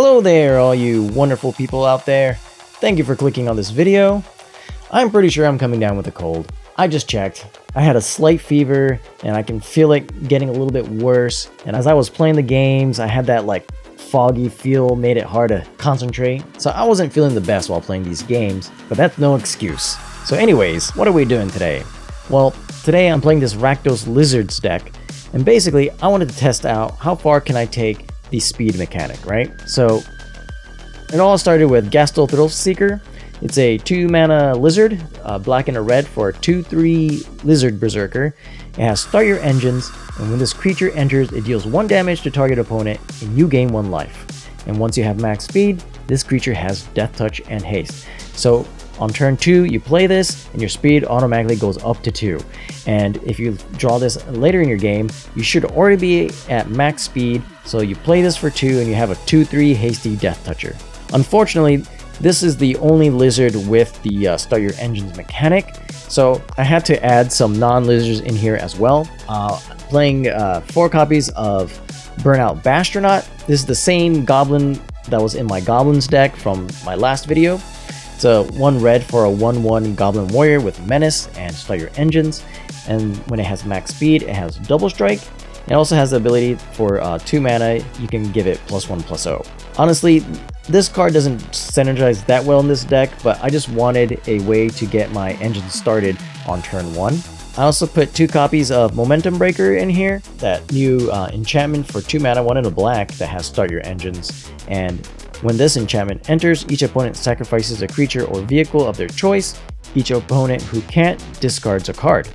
Hello there, all you wonderful people out there. Thank you for clicking on this video. I'm pretty sure I'm coming down with a cold. I just checked. I had a slight fever and I can feel it getting a little bit worse. And as I was playing the games, I had that like foggy feel, made it hard to concentrate. So I wasn't feeling the best while playing these games, but that's no excuse. So anyways, what are we doing today? Well, today I'm playing this Rakdos Lizards deck. And basically, I wanted to test out how far can I take the speed mechanic, right? So it all started with Rakdos Thrill Seeker. It's a 2-mana lizard, black and a red for a 2/3 lizard berserker. It has start your engines, and when this creature enters, it deals 1 damage to target opponent, and you gain 1 life. And once you have max speed, this creature has death touch and haste. So on turn 2, you play this, and your speed automatically goes up to 2. And if you draw this later in your game, you should already be at max speed, so you play this for 2, and you have a 2/3 hasty death toucher. Unfortunately, this is the only lizard with the start your engines mechanic, so I had to add some non-lizards in here as well. Playing 4 copies of Burnout Bastronaut. This is the same goblin that was in my goblins deck from my last video. It's a 1 red for a 1/1 goblin warrior with menace and start your engines, and when it has max speed, it has double strike. It also has the ability for 2 mana, you can give it +1/+0. Honestly, this card doesn't synergize that well in this deck, but I just wanted a way to get my engine started on turn 1. I also put 2 copies of Momentum Breaker in here, that new enchantment for 2 mana, 1 in a black that has start your engines. And when this enchantment enters, each opponent sacrifices a creature or vehicle of their choice. Each opponent who can't discards a card.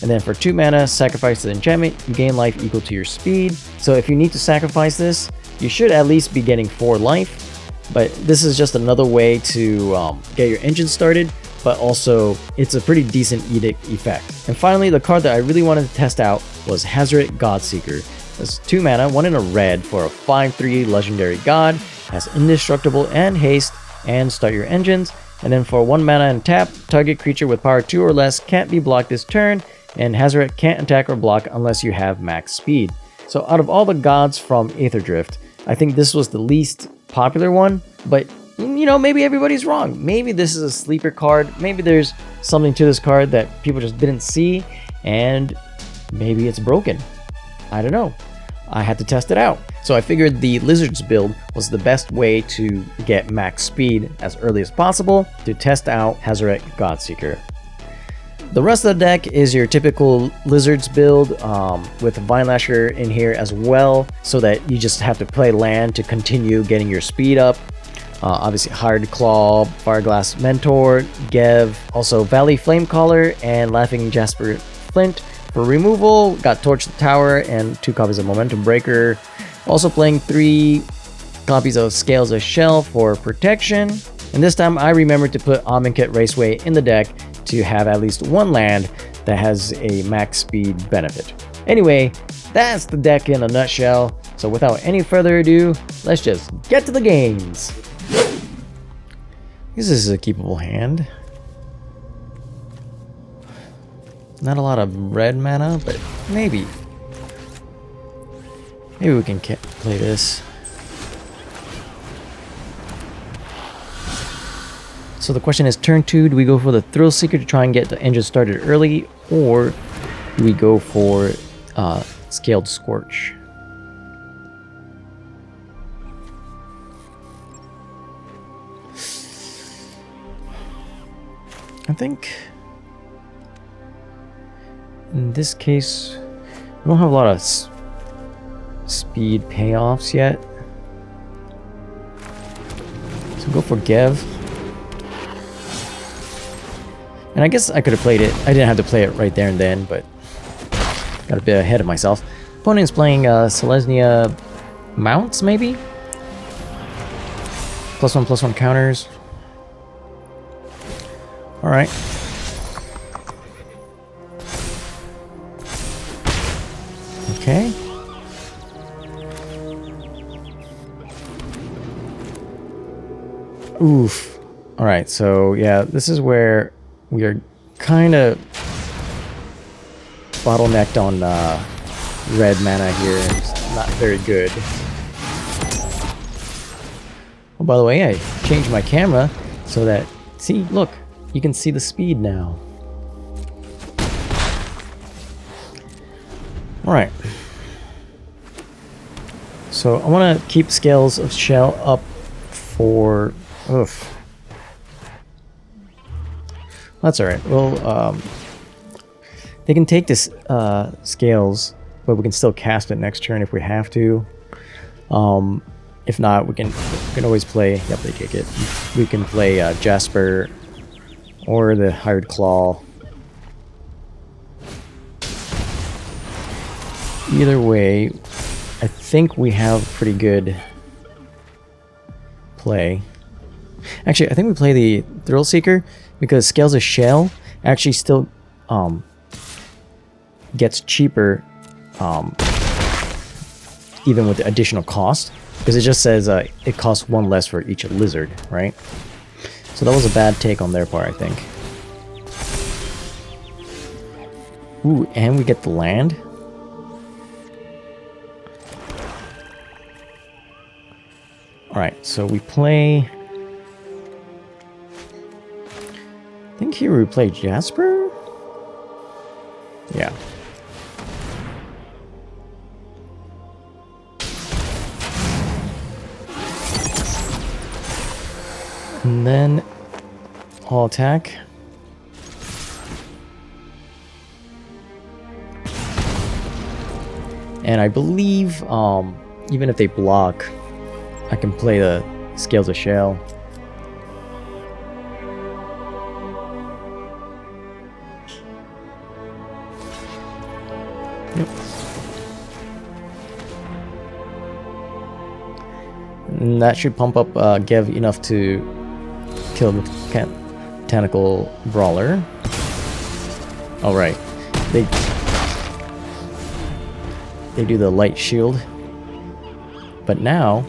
And then for 2 mana, sacrifice the enchantment, you gain life equal to your speed. So if you need to sacrifice this, you should at least be getting 4 life. But this is just another way to get your engine started, but also it's a pretty decent edict effect. And finally, the card that I really wanted to test out was Hazret Godseeker. It's 2 mana, 1 in a red for a 5/3 legendary god, has indestructible and haste, and start your engines. And then for 1 mana and tap, target creature with power 2 or less can't be blocked this turn, and Hazret can't attack or block unless you have max speed. So out of all the gods from Aetherdrift, I think this was the least popular one, but you know, maybe everybody's wrong. Maybe this is a sleeper card. Maybe there's something to this card that people just didn't see, and maybe it's broken. I don't know. I had to test it out. So I figured the Lizards build was the best way to get max speed as early as possible to test out Hazret Godseeker. The rest of the deck is your typical Lizards build with Vine Lasher in here as well, so that you just have to play land to continue getting your speed up. Obviously Hard Claw, Fireglass Mentor, Gev, also Valley Flamecaller, and Laughing Jasper Flint. For removal, got Torch the Tower and 2 copies of Momentum Breaker. Also playing 3 copies of Scales of Shell for protection. And this time I remembered to put Amonkhet Raceway in the deck to have at least 1 land that has a max speed benefit. Anyway, that's the deck in a nutshell. So without any further ado, let's just get to the games. This is a keepable hand. Not a lot of red mana, but maybe we can play this. So the question is, turn 2, do we go for the Thrill Seeker to try and get the engine started early, or do we go for Scaled Scorch? I think in this case, we don't have a lot of speed payoffs yet. So go for Gev. And I guess I could have played it. I didn't have to play it right there and then, but got a bit ahead of myself. Opponent's playing Selesnya Mounts, maybe? +1/+1 counters. Alright. Okay. Oof. Alright, so yeah, this is where we are kind of bottlenecked on red mana here, and it's not very good. Oh, by the way, I changed my camera so that, see, look, you can see the speed now. Alright. So I want to keep scales of shell up for... Oof. That's alright. Well, they can take this scales, but we can still cast it next turn if we have to. If not, we can always play... Yep, they kick it. We can play Jasper or the Hired Claw. Either way, I think we have pretty good play. Actually, I think we play the Thrill Seeker because Scales of Shell actually still gets cheaper even with the additional cost, because it just says it costs 1 less for each lizard, right? So that was a bad take on their part, I think. Ooh, and we get the land. Alright, so we play... I think here we play Jasper? Yeah. And then I'll attack. And I believe even if they block, I can play the Scales of Shell. Yep. And that should pump up Gev enough to kill the Botanical Brawler. Oh, right. They do the light shield. But now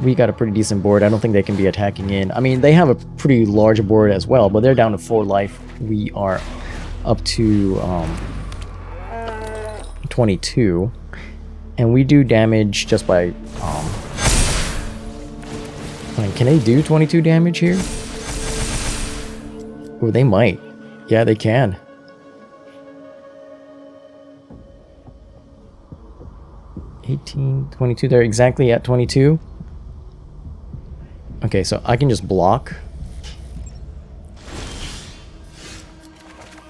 we got a pretty decent board. I don't think they can be attacking in. I mean, they have a pretty large board as well, but they're down to 4 life. We are up to 22. And we do damage just by... can they do 22 damage here? Oh, they might. Yeah, they can. $18, $22. They're exactly at 22. Okay, so I can just block.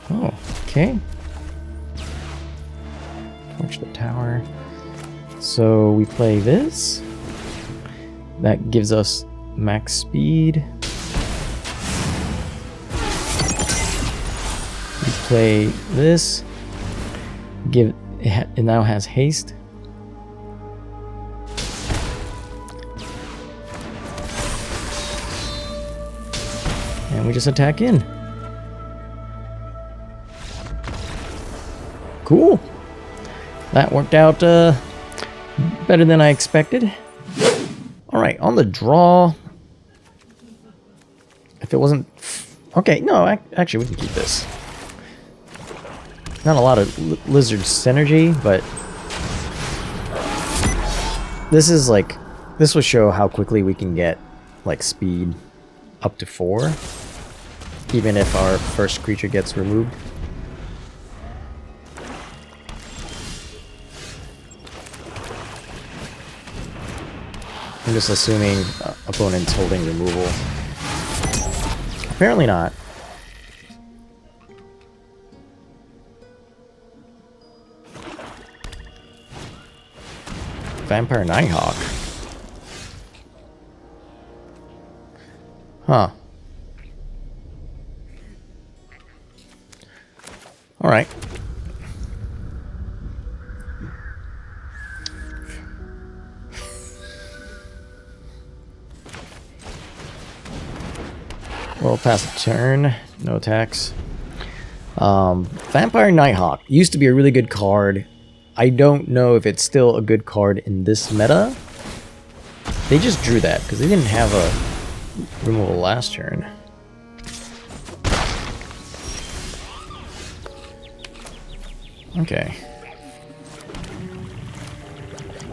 Oh, okay. Torch the tower. So we play this. That gives us max speed. We play this. It now has haste. And we just attack in. Cool. That worked out better than I expected. Alright, on the draw. If it wasn't... Okay, no, actually we can keep this. Not a lot of lizard synergy, but... This is like... This will show how quickly we can get, like, speed up to 4. Even if our first creature gets removed. I'm just assuming opponent's holding removal. Apparently not. Vampire Nighthawk. Huh. Alright. We'll pass a turn. No attacks. Vampire Nighthawk used to be a really good card. I don't know if it's still a good card in this meta. They just drew that because they didn't have a removal last turn. Okay.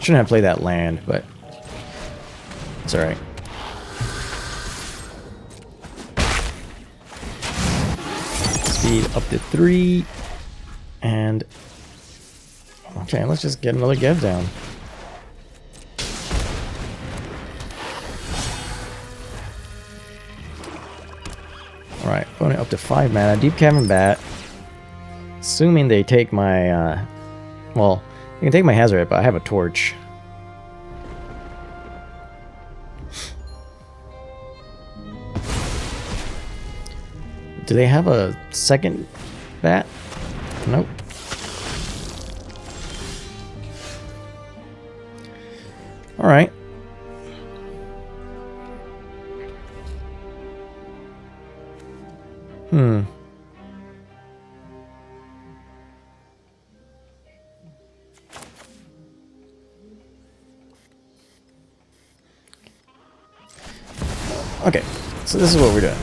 Shouldn't have played that land, but It's alright. Speed up to 3. And... okay, let's just get another Gev down. Alright, going up to 5 mana. Deep Cavern Bat. Assuming they take my, well, you can take my Hazard, but I have a Torch. Do they have a second bat? Nope. Alright. Okay, so this is what we're doing.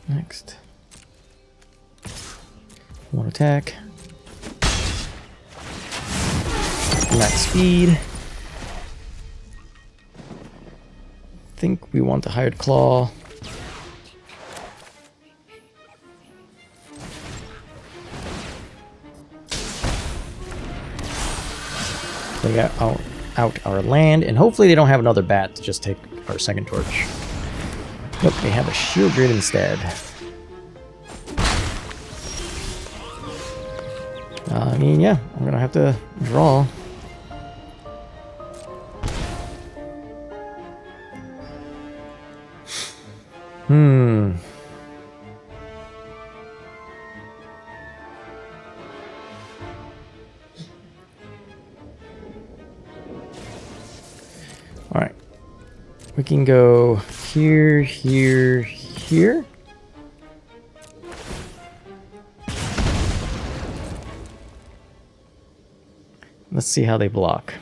Next. One attack. Max speed. I think we want the Hired Claw. They got out our land, and hopefully they don't have another bat to just take our second torch. Nope, they have a shield grid instead. I mean, yeah, I'm gonna have to draw. Alright. We can go here, here, here. Let's see how they block.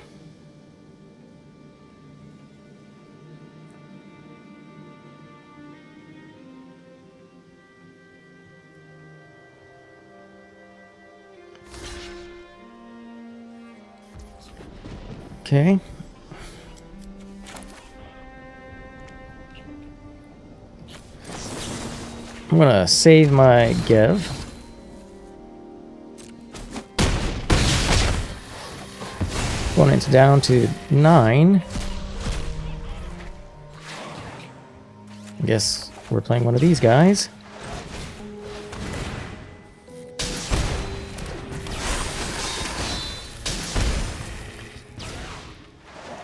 Okay. I'm gonna save my Gev. Opponent's down to 9. I guess we're playing one of these guys.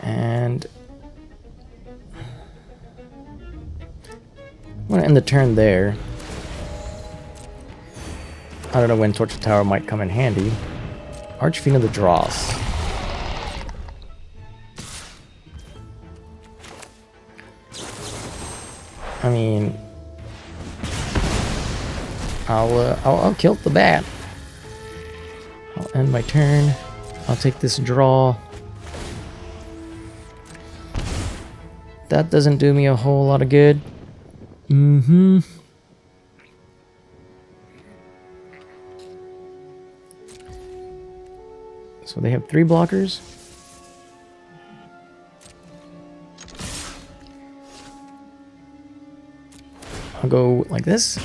And I'm gonna end the turn there. I don't know when Torch the Tower might come in handy. Archfiend of the Dross. I mean, I'll kill the bat. I'll end my turn. I'll take this draw. That doesn't do me a whole lot of good. So they have 3 blockers. I'll go like this.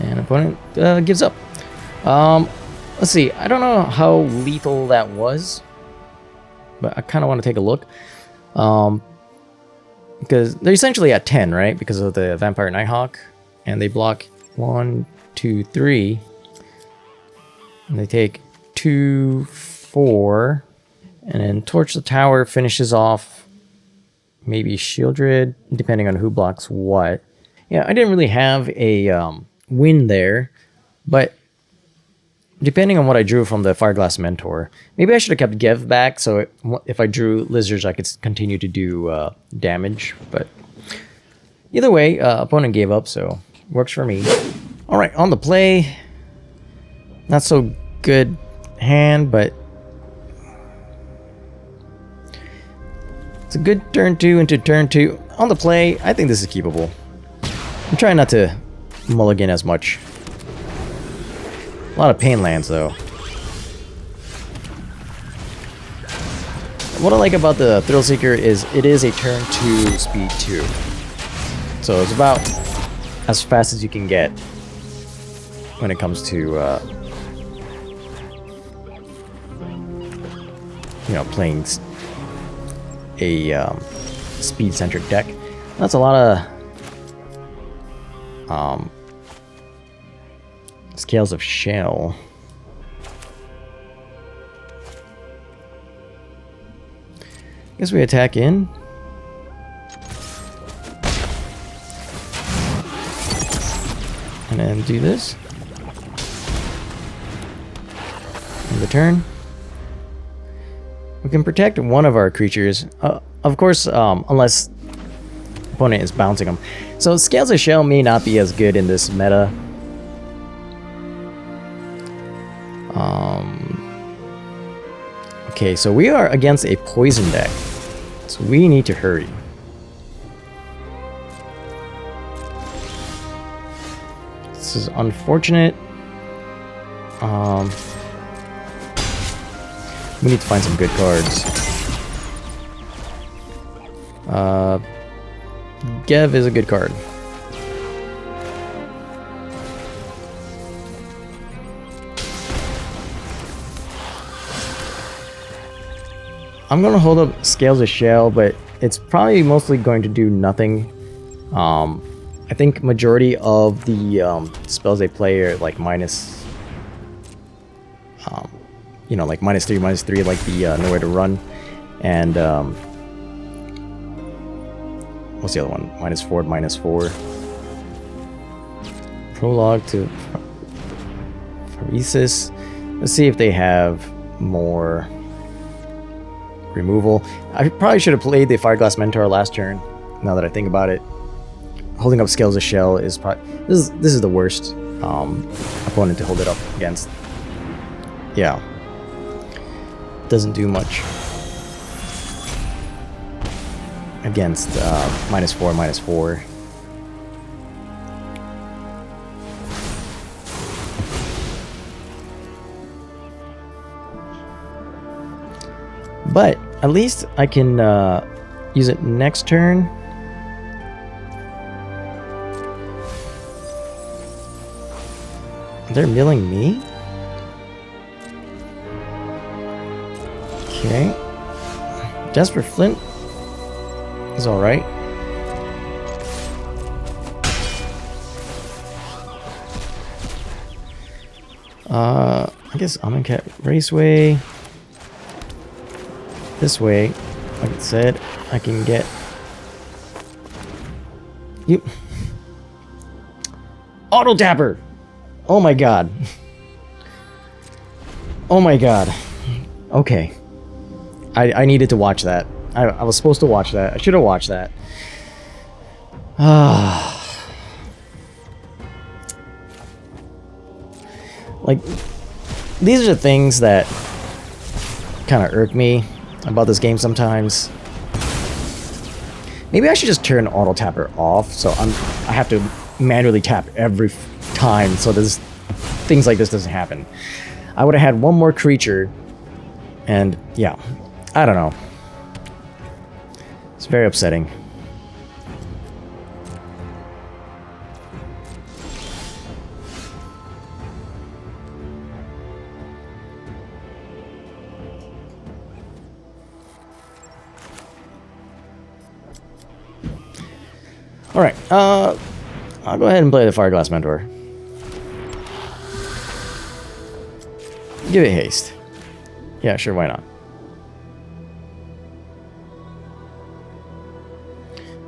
And opponent gives up. Let's see. I don't know how lethal that was, but I kind of want to take a look. Because they're essentially at 10, right? Because of the Vampire Nighthawk. And they block 1, 2, 3. And they take 2, 4. And then Torch the Tower finishes off maybe Shieldred, depending on who blocks what. Yeah, I didn't really have a win there. But depending on what I drew from the Fireglass Mentor, maybe I should have kept Gev back, so if I drew Lizards, I could continue to do damage. But either way, opponent gave up, so works for me. Alright, on the play. Not so good hand, but it's a good turn 2 into turn 2. On the play, I think this is keepable. I'm trying not to mulligan as much. A lot of pain lands, though. What I like about the Thrill Seeker is it is a turn 2 speed 2. So it's about as fast as you can get when it comes to, you know, playing a speed-centric deck. That's a lot of Scales of Shell. Guess we attack in. And then do this. End the turn. We can protect one of our creatures. Of course, unless opponent is bouncing them. So Scales of Shell may not be as good in this meta. Okay, so we are against a poison deck. So we need to hurry. This is unfortunate. We need to find some good cards. Gev is a good card. I'm gonna hold up Scales of Shell, but it's probably mostly going to do nothing. I think majority of the spells they play are like minus, you know, like -3, -3, like the Nowhere to Run, and what's the other one? -4, -4. Prologue to Pharesis. Let's see if they have more removal. I probably should have played the Fireglass Mentor last turn, now that I think about it. Holding up Scales of Shell is probably... This is the worst opponent to hold it up against. Yeah. Doesn't do much against -4, -4. But at least I can use it next turn. They're milling me? Okay. Desperate Flint is alright. I guess Amonkhet Raceway. This way, like it said, I can get you. Auto Tapper! Oh my god. Oh my god. Okay. I needed to watch that. I was supposed to watch that. I should have watched that. Like, these are the things that kind of irk me about this game sometimes. Maybe I should just turn Auto Tapper off, so I have to manually tap every time, so there's things like this doesn't happen. I would have had one more creature, and yeah, I don't know. It's very upsetting. Alright, I'll go ahead and play the Fireglass Mentor. Give it haste. Yeah, sure, why not?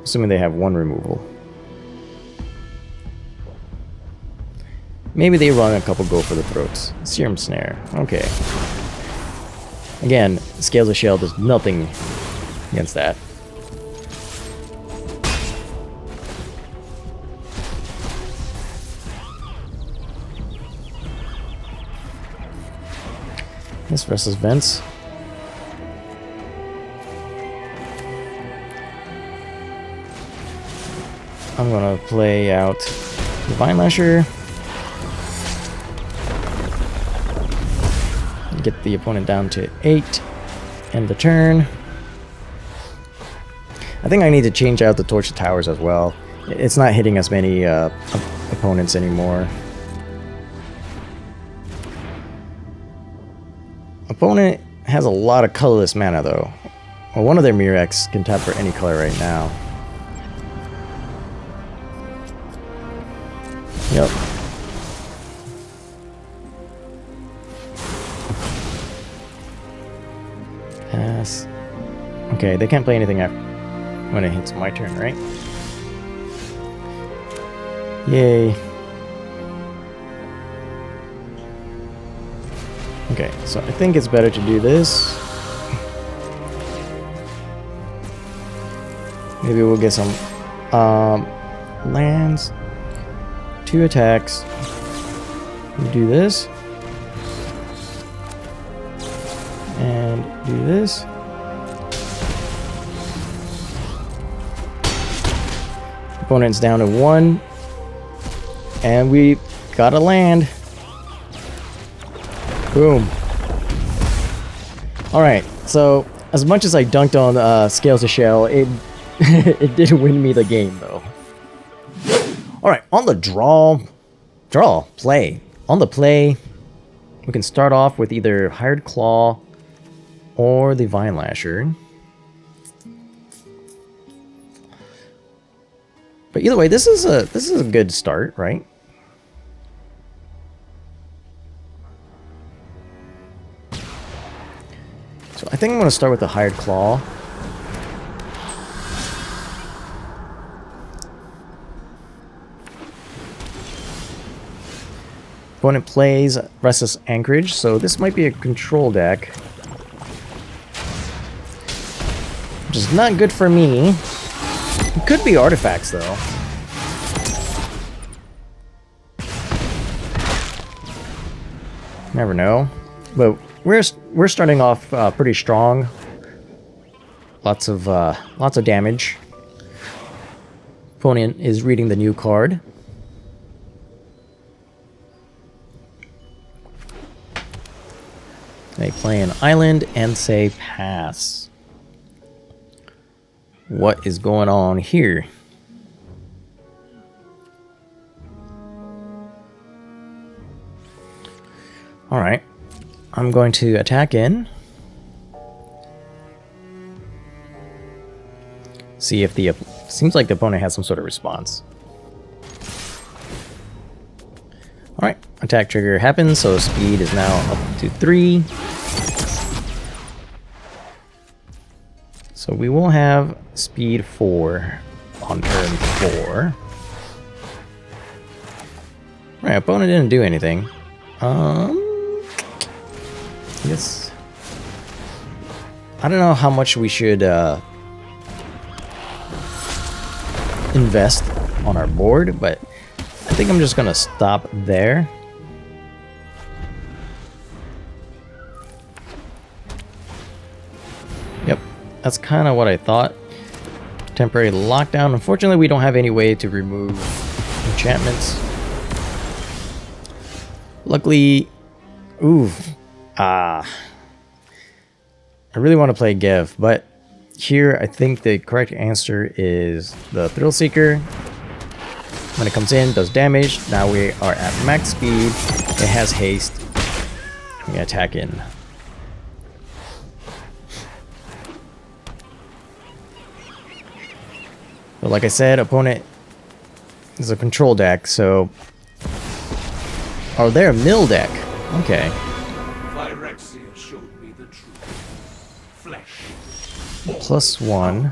Assuming they have one removal. Maybe they run a couple Go for the Throats. Serum Snare, okay. Again, Scales of Shell does nothing against that. This Restless Vents. I'm gonna play out Divine Lasher. Get the opponent down to 8. End the turn. I think I need to change out the torch towers as well. It's not hitting as many opponents anymore. Opponent has a lot of colorless mana though. Well, one of their Mirex can tap for any color right now. Yep. Pass. Okay, they can't play anything when it hits my turn, right? Yay. Okay, so I think it's better to do this. Maybe we'll get some lands. 2 attacks. We'll do this. And do this. Opponent's down to 1. And we got a land. Boom. Alright, so as much as I dunked on Scales of Shell, it it did win me the game though. Alright, on the play. On the play, we can start off with either Hired Claw or the Vine Lasher. But either way, this is a good start, right? So I think I'm going to start with the Hired Claw. Opponent plays Restless Anchorage, so this might be a control deck. Which is not good for me. It could be artifacts, though. Never know. But we're starting off pretty strong. Lots of damage. Opponent is reading the new card. They play an island and say pass. What is going on here? Alright. I'm going to attack in. See if the... Seems like the opponent has some sort of response. Alright. Attack trigger happens, so speed is now up to 3. So we will have speed 4 on turn 4. Right, opponent didn't do anything. Yes. I don't know how much we should invest on our board, but I think I'm just gonna stop there. Yep, that's kind of what I thought. Temporary lockdown. Unfortunately, we don't have any way to remove enchantments. Luckily, I really want to play Gev, but here I think the correct answer is the Thrill Seeker. When it comes in, does damage. Now we are at max speed. It has haste. We attack in. But like I said, opponent is a control deck, so... Oh, they're a mill deck. Okay. +1.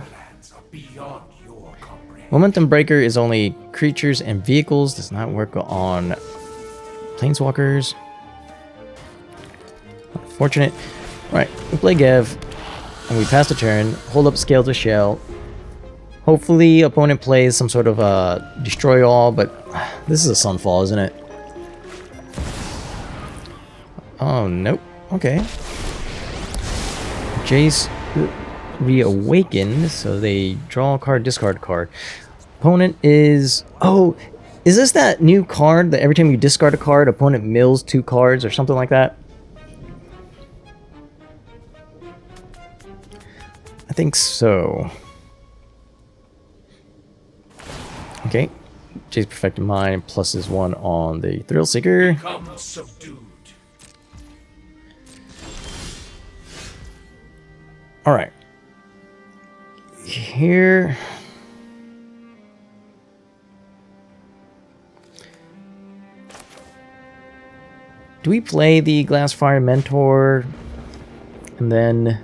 Momentum Breaker is only creatures and vehicles. Does not work on planeswalkers. Unfortunate. Right, we play Gev. And we pass the turn. Hold up Scales of Shell. Hopefully opponent plays some sort of Destroy All, but this is a Sunfall, isn't it? Oh, nope. Okay. Jace reawakened, so they draw a card, discard a card. Opponent is... Oh, is this that new card that every time you discard a card, opponent mills 2 cards or something like that? I think so. Okay. Jay's Perfected Mind pluses 1 on the Thrill Seeker. Become subdued. Alright. Here. Do we play the Glassfire Mentor and then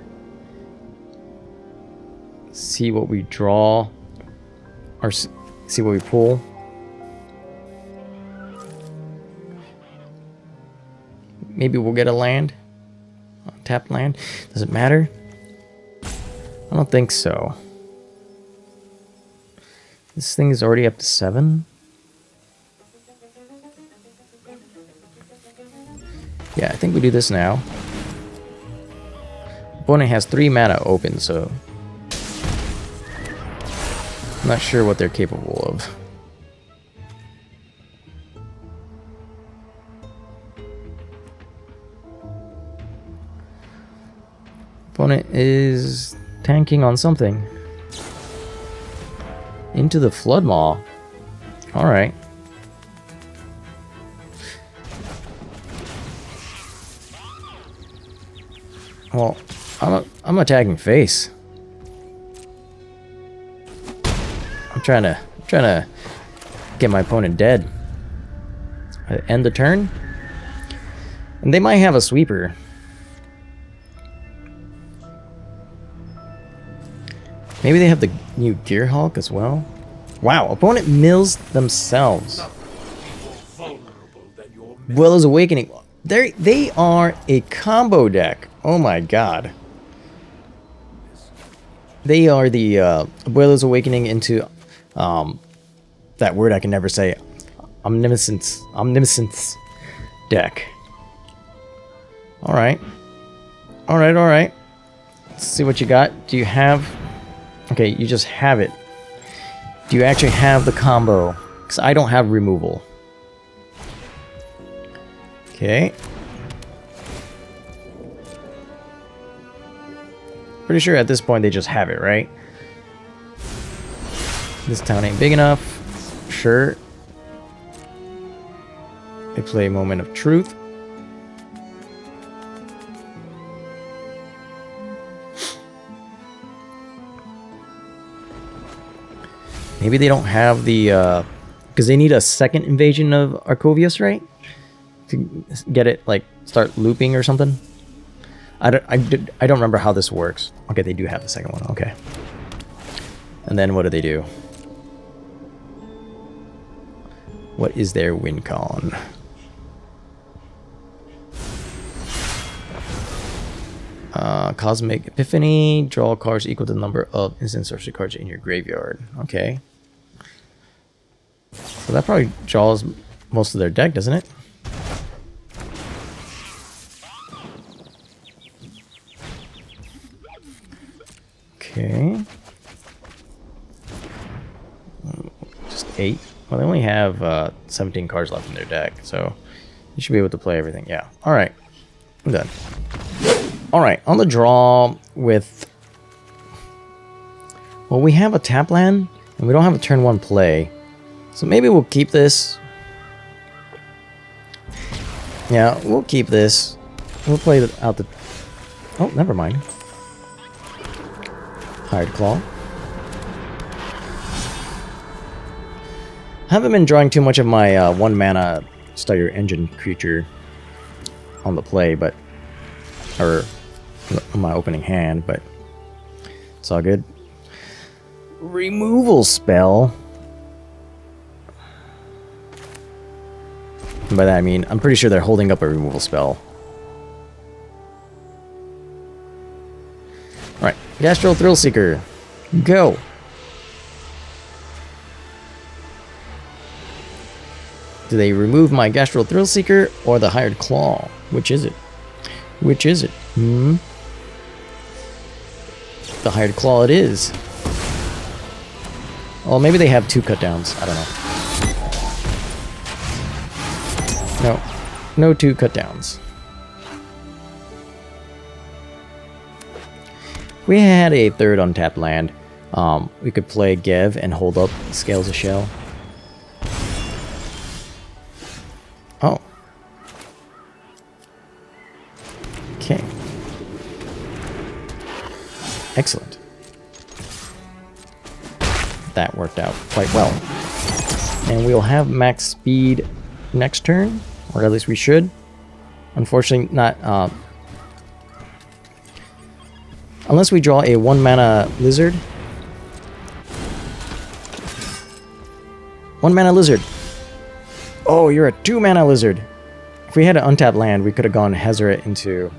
see what we draw or see what we pull? Maybe we'll get a land. Tap land. Does it matter? I don't think so. This thing is already up to 7. Yeah, I think we do this now. Opponent has 3 mana open, so I'm not sure what they're capable of. Opponent is tanking on something. Into the Flood Maw. Alright. Well, I'm attacking face. I'm trying to get my opponent dead. End the turn. And they might have a sweeper. Maybe they have the new Gearhulk as well. Wow, opponent mills themselves. Willow's Awakening. They are a combo deck. Oh my god. They are the Willow's Awakening into that word I can never say. Omniscience deck. Alright. Alright. Let's see what you got. Do you have... Okay, you just have it. Do you actually have the combo? Because I don't have removal. Okay. Pretty sure at this point they just have it, right? This town ain't big enough. Sure. They play Moment of Truth. Maybe they don't have the, because they need a second invasion of Arcovius, right? To get it, like, start looping or something. I don't remember how this works. Okay, they do have the second one, okay. And then what do they do? What is their win con? Cosmic Epiphany. Draw cards equal to the number of instant sorcery cards in your graveyard. Okay. So that probably draws most of their deck, doesn't it? Okay. Just 8. Well, they only have 17 cards left in their deck, so you should be able to play everything. Yeah. Alright. I'm done. Alright, on the draw with... Well, we have a tap land, and we don't have a turn 1 play. So maybe we'll keep this. Yeah, we'll keep this. We'll play out the... Oh, never mind. Hired Claw. Haven't been drawing too much of my 1 mana Start Your Engine creature on the play, but... Or on my opening hand, but... It's all good. Removal spell. And by that I mean, I'm pretty sure they're holding up a removal spell. Alright, Gastral Thrill Seeker. Go! Do they remove my Gastral Thrill Seeker or the Hired Claw? Which is it? Which is it? Hmm? The Hired Claw it is. Well, maybe they have 2 cut downs. I don't know. No. No 2 cut downs. we had a third untapped land. We could play Gev and hold up Scales of Shell. Oh. Okay. Excellent. That worked out quite well. And we'll have max speed next turn, or at least we should. Unfortunately, not... unless we draw a 1-mana Lizard. 1-mana Lizard! Oh, you're a 2-mana Lizard! If we had an untapped land, we could have gone Hezret into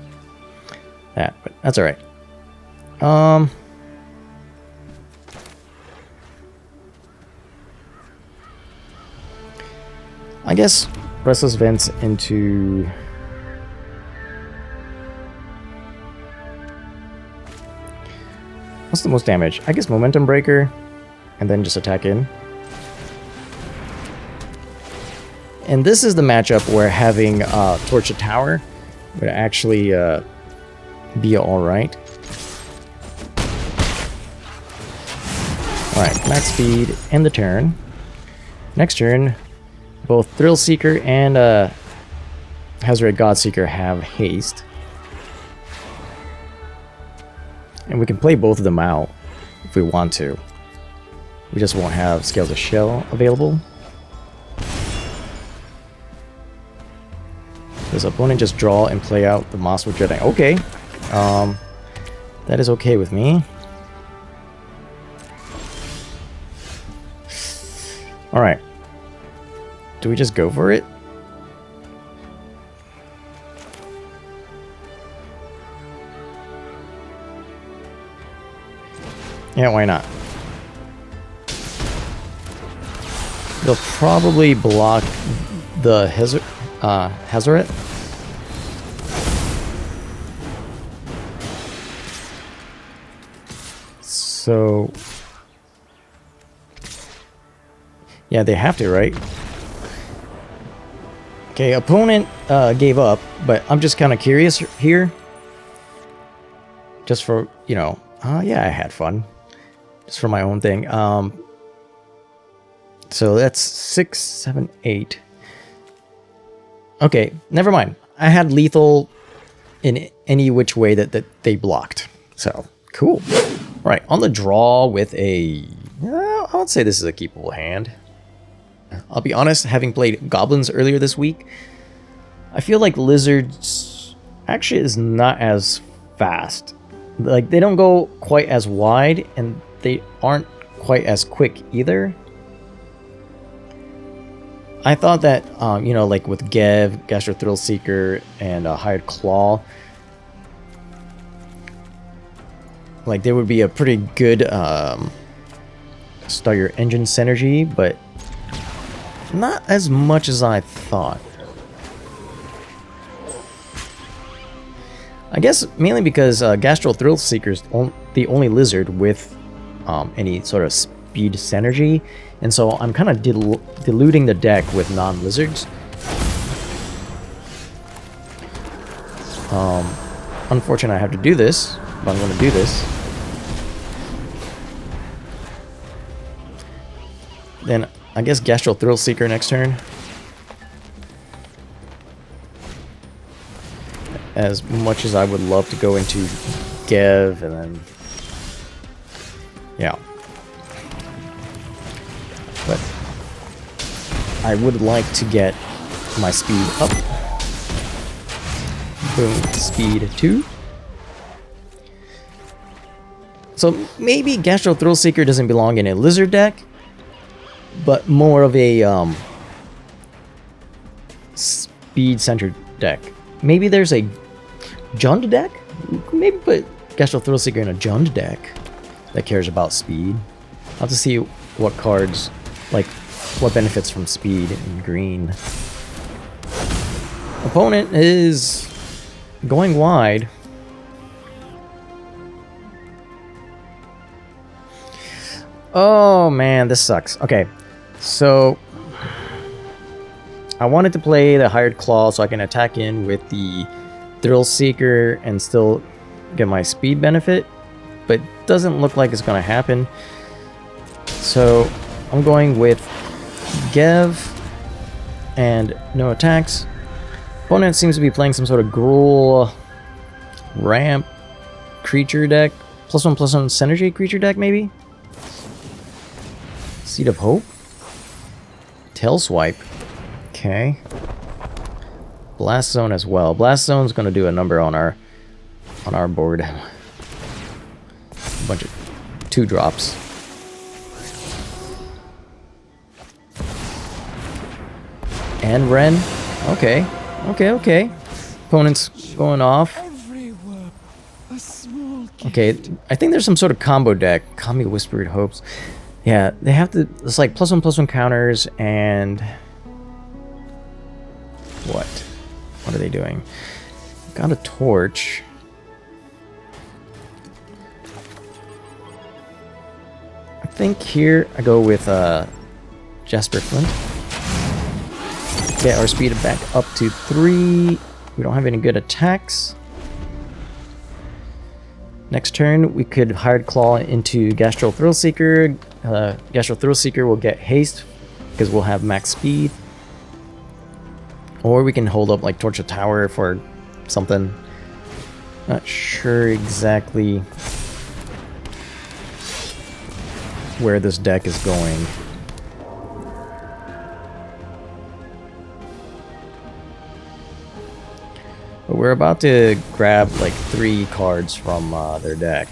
that, but that's alright. I guess Restless Vents into... What's the most damage? I guess Momentum Breaker, and then just attack in. And this is the matchup where having Torch a Tower would actually be alright. Alright, max speed, end the turn. Next turn, both Thrill Seeker and Hezret Godseeker have haste. And we can play both of them out if we want to. We just won't have Scales of Shell available. Does opponent just draw and play out the Mosswood Dreadnought? Okay. That is okay with me. Alright. Do we just go for it? Yeah, why not? They'll probably block the Hezret. So... yeah, they have to, right? Okay, opponent gave up, but I'm just kind of curious here. Just for, you know... yeah, I had fun. Just for my own thing. So that's 6, 7, 8. Okay, never mind. I had lethal in any which way that they blocked. So, cool. Right, on the draw with a... I would say this is a keepable hand. I'll be honest, having played Goblins earlier this week, I feel like Lizards actually is not as fast. Like, they don't go quite as wide, and they aren't quite as quick either. I thought that, you know, like with Gev, Gastro Thrill Seeker, and Hired Claw, like, they would be a pretty good start your engine synergy, but not as much as I thought. I guess mainly because Gastro Thrill Seeker is the only lizard with any sort of speed synergy, and so I'm kind of diluting the deck with non-lizards. Unfortunately, I have to do this, but I'm going to do this. Then I guess Gastro Thrill Seeker next turn. As much as I would love to go into Gev and then... yeah. But I would like to get my speed up. Boom, speed 2. So maybe Gastro Thrill Seeker doesn't belong in a lizard deck, but more of a speed-centered deck. Maybe there's a Jund deck? Maybe put Gastro Thrill Seeker in a Jund deck that cares about speed. I'll have to see what cards, like, what benefits from speed in green. Opponent is going wide. Oh man, this sucks. Okay, so I wanted to play the Hired Claw so I can attack in with the Thrill Seeker and still get my speed benefit. but doesn't look like it's going to happen. So I'm going with Gev and no attacks. Opponent seems to be playing some sort of Gruul ramp creature deck. +1/+1 synergy creature deck, maybe? Seed of Hope? Tail Swipe. Okay. Blast Zone as well. Blast Zone's gonna do a number on our board. A bunch of 2-drops. And Ren. Okay. Okay. Opponent's going off. Okay, I think there's some sort of combo deck. Kami Whispered Hopes. Yeah, they have to... It's like +1/+1 counters and... What? What are they doing? Got a torch. I think here I go with Jasper Flint. Get our speed back up to 3. We don't have any good attacks. Next turn, we could Hired Claw into Gastral Thrillseeker. Gastral Thrillseeker will get haste because we'll have max speed. Or we can hold up like Torch of Tower for something. Not sure exactly where this deck is going. But we're about to grab like 3 cards from their deck.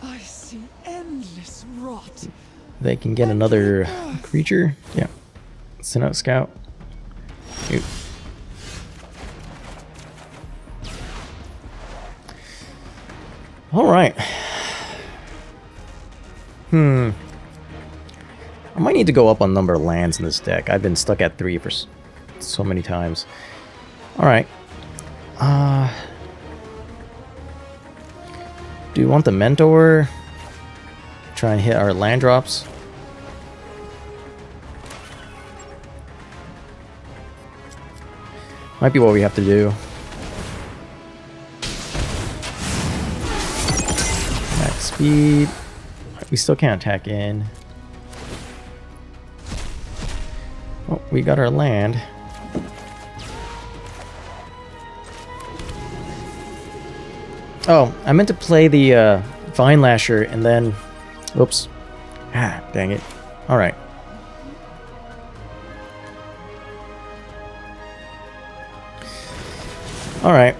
I see endless rot. They can get another creature. Yeah. Send out Scout. Oop. Alright. I might need to go up on number of lands in this deck. I've been stuck at 3 for so many times. Alright. Do you want the Mentor? Try and hit our land drops. Might be what we have to do. Max speed. We still can't attack in. Oh, we got our land. Oh, I meant to play the Vine Lasher and then... Oops. Ah, dang it. Alright. Alright.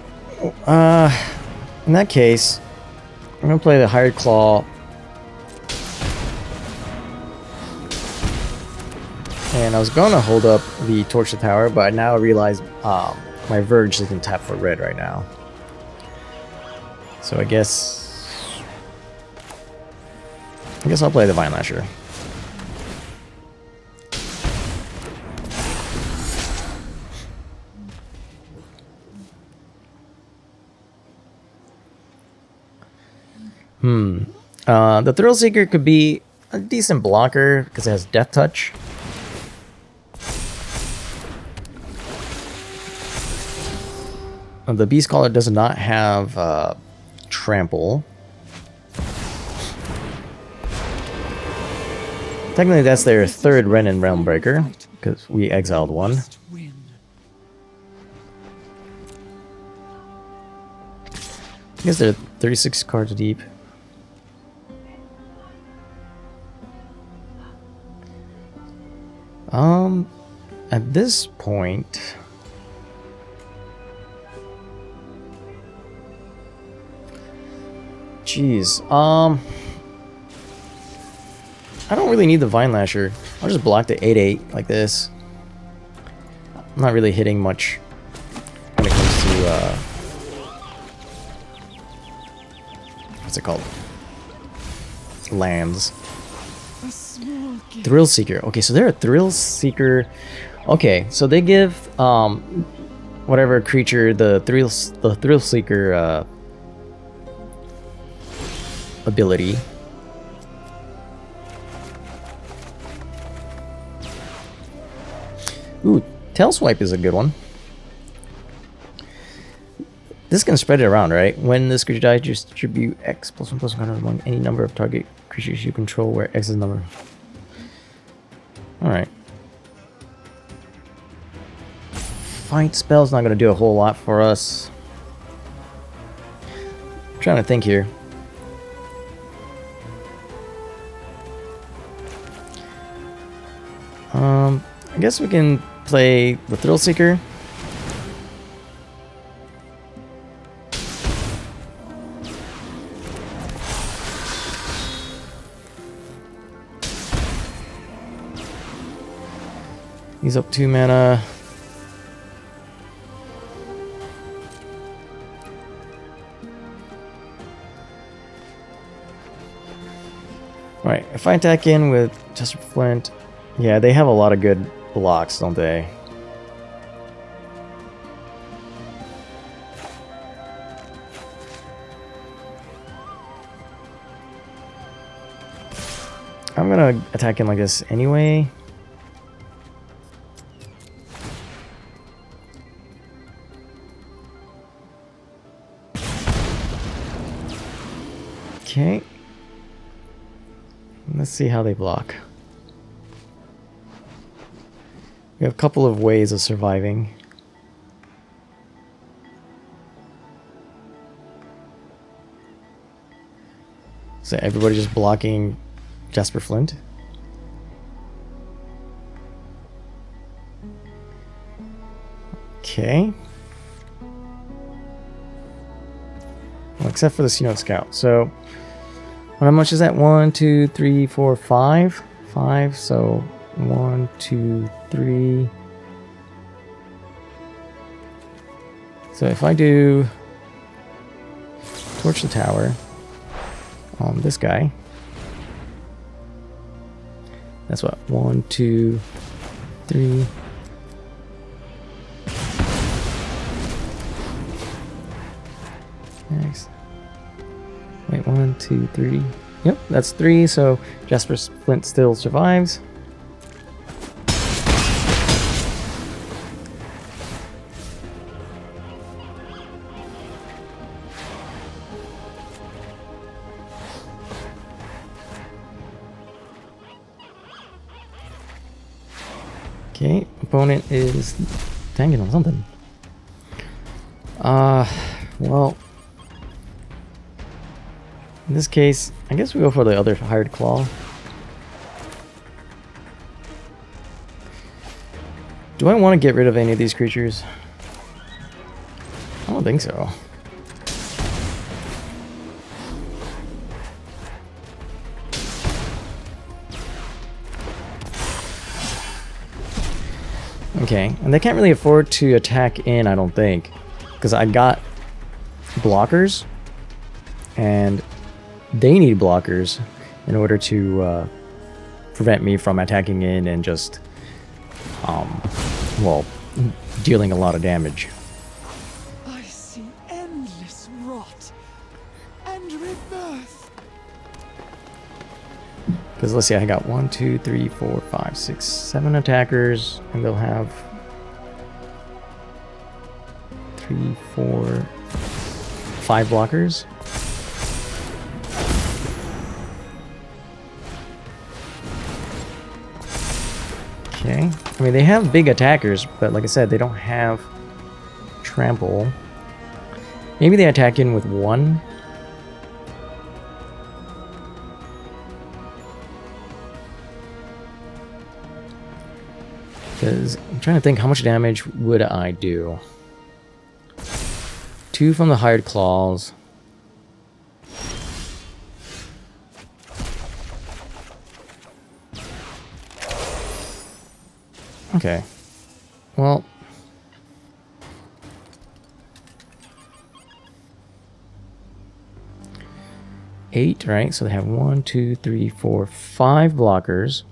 In that case, I'm going to play the Hired Claw. And I was going to hold up the Torch the Tower, but I now realize my Verge isn't tapped for red right now. So I guess I'll play the Vine Lasher. The Thrillseeker could be a decent blocker because it has Death Touch. The Beast Caller does not have Trample. Technically, that's their 3rd Renin Realmbreaker because we exiled 1. I guess they're 36 cards deep. At this point, jeez, I don't really need the Vine Lasher. I'll just block the 8/8 like this. I'm not really hitting much when it comes to what's it called? Lands. Thrillseeker. Okay, so they're a Thrillseeker. Okay, so they give whatever creature the Thrillseeker ability. Ooh, Tail Swipe is a good one. This can spread it around, right? When this creature dies, distribute X +1/+1 among any number of target creatures you control where X is the number. Alright. Fight spell's not going to do a whole lot for us. I'm trying to think here. I guess we can play the Thrill Seeker. He's up 2 mana. Alright, if I attack in with Chester Flint, yeah, they have a lot of good blocks, don't they? I'm gonna attack in like this anyway. Okay. Let's see how they block. We have a couple of ways of surviving. So everybody just blocking Jasper Flint. Okay. Well, except for the Sea-Note Scout. So how much is that? 1, 2, 3, 4, 5. 5. So 1, 2, 3. So if I do torch the tower on this guy, that's what? 1, 2, 3. Next. Wait, 1, 2, 3. Yep, that's 3. So Jasper Flint still survives. Okay, opponent is tanking on something. Well, in this case, I guess we go for the other Hired Claw. Do I want to get rid of any of these creatures? I don't think so. Okay, and they can't really afford to attack in, I don't think, because I got blockers, and they need blockers in order to prevent me from attacking in and just, well, dealing a lot of damage. I see endless rot and rebirth. Because let's see, I got 1, 2, 3, 4, 5, 6, 7 attackers, and they'll have 3, 4, 5 blockers. Okay, I mean they have big attackers, but like I said, they don't have trample. Maybe they attack in with 1. Because I'm trying to think, how much damage would I do? 2 from the Hired Claws. Okay. Well. Eight, right? So they have 1, 2, 3, 4, 5 blockers.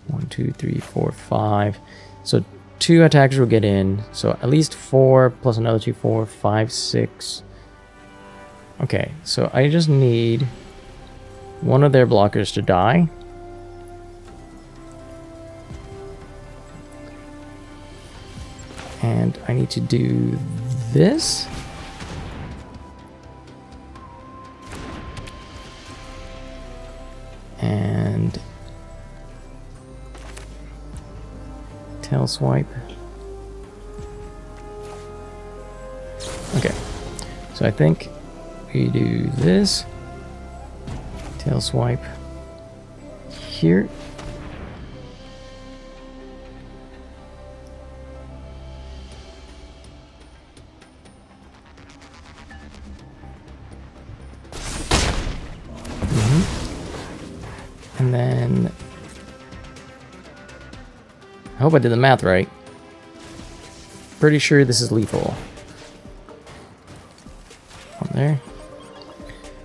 1, 2, 3, 4, 5. So 2 attackers will get in. So at least 4 plus another 2, 4, 5, 6. Okay, so I just need one of their blockers to die. And I need to do this. And tail swipe. Okay, so I think we do this. Tail swipe here. And then I hope I did the math right. Pretty sure this is lethal. On there.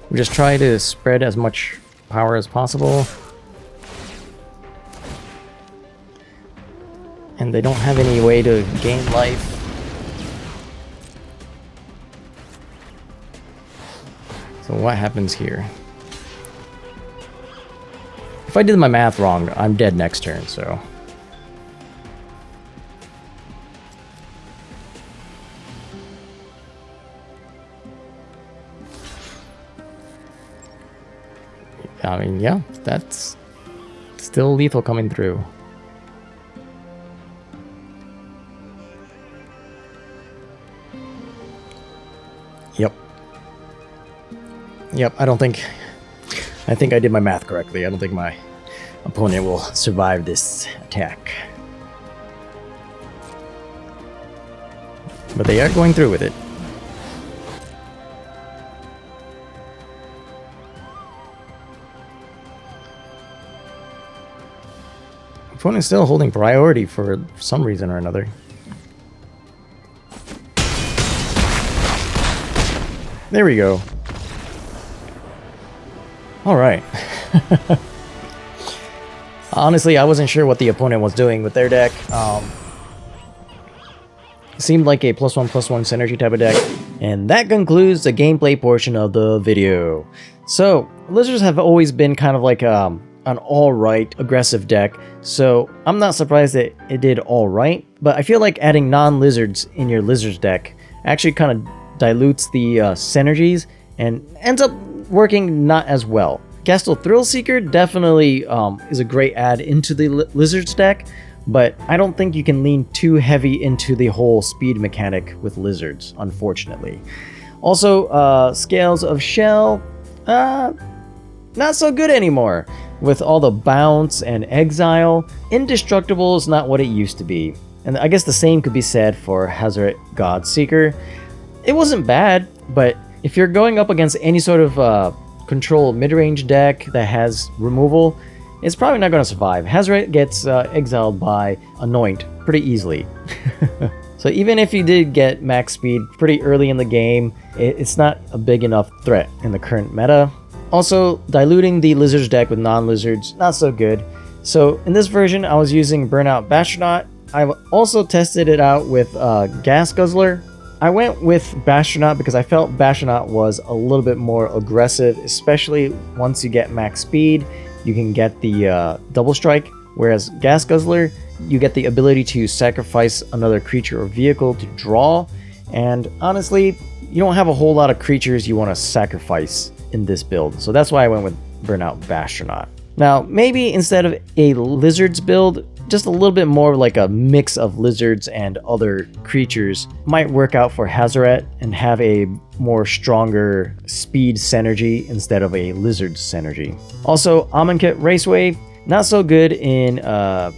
We just try to spread as much power as possible. And they don't have any way to gain life. So what happens here? If I did my math wrong, I'm dead next turn, so. I mean, yeah, that's still lethal coming through. Yep. Yep, I think I did my math correctly. I don't think my opponent will survive this attack. But they are going through with it. Opponent's still holding priority for some reason or another. There we go. Alright. Honestly, I wasn't sure what the opponent was doing with their deck. Seemed like a +1/+1 synergy type of deck. And that concludes the gameplay portion of the video. So, Lizards have always been kind of like an alright aggressive deck. So, I'm not surprised that it did alright. But I feel like adding non-Lizards in your Lizards deck actually kind of dilutes the synergies and ends up working not as well. Gastel Thrillseeker definitely is a great add into the Lizards deck, but I don't think you can lean too heavy into the whole speed mechanic with Lizards, unfortunately. Also, Scales of Shell, not so good anymore. With all the bounce and exile, Indestructible is not what it used to be. And I guess the same could be said for Hazoret Godseeker. It wasn't bad, but if you're going up against any sort of control mid-range deck that has removal, it's probably not going to survive. Hazoret gets exiled by Anoint pretty easily. So even if you did get max speed pretty early in the game, it's not a big enough threat in the current meta. Also, diluting the Lizards deck with non-Lizards, not so good. So in this version, I was using Burnout Bastronaut. I've also tested it out with Gas Guzzler. I went with Bastronaut because I felt Bastronaut was a little bit more aggressive, especially once you get max speed, you can get the double strike, whereas Gas Guzzler, you get the ability to sacrifice another creature or vehicle to draw, and honestly, you don't have a whole lot of creatures you want to sacrifice in this build, so that's why I went with Burnout Bastronaut. Now, maybe instead of a Lizards build, just a little bit more like a mix of Lizards and other creatures might work out for Hazoret and have a more stronger speed synergy instead of a Lizards synergy. Also, Amonkhet Raceway, not so good in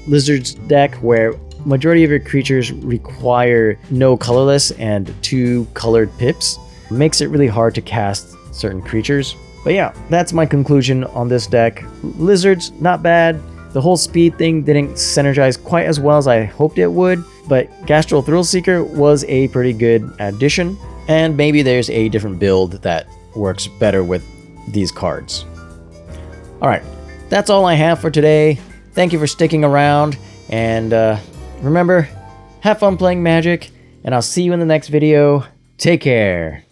Lizards deck where majority of your creatures require no colorless and 2 colored pips. Makes it really hard to cast certain creatures. But yeah, that's my conclusion on this deck. Lizards, not bad. The whole speed thing didn't synergize quite as well as I hoped it would, but Gastel Thrillseeker was a pretty good addition, and maybe there's a different build that works better with these cards. Alright, that's all I have for today. Thank you for sticking around, and remember, have fun playing Magic, and I'll see you in the next video. Take care.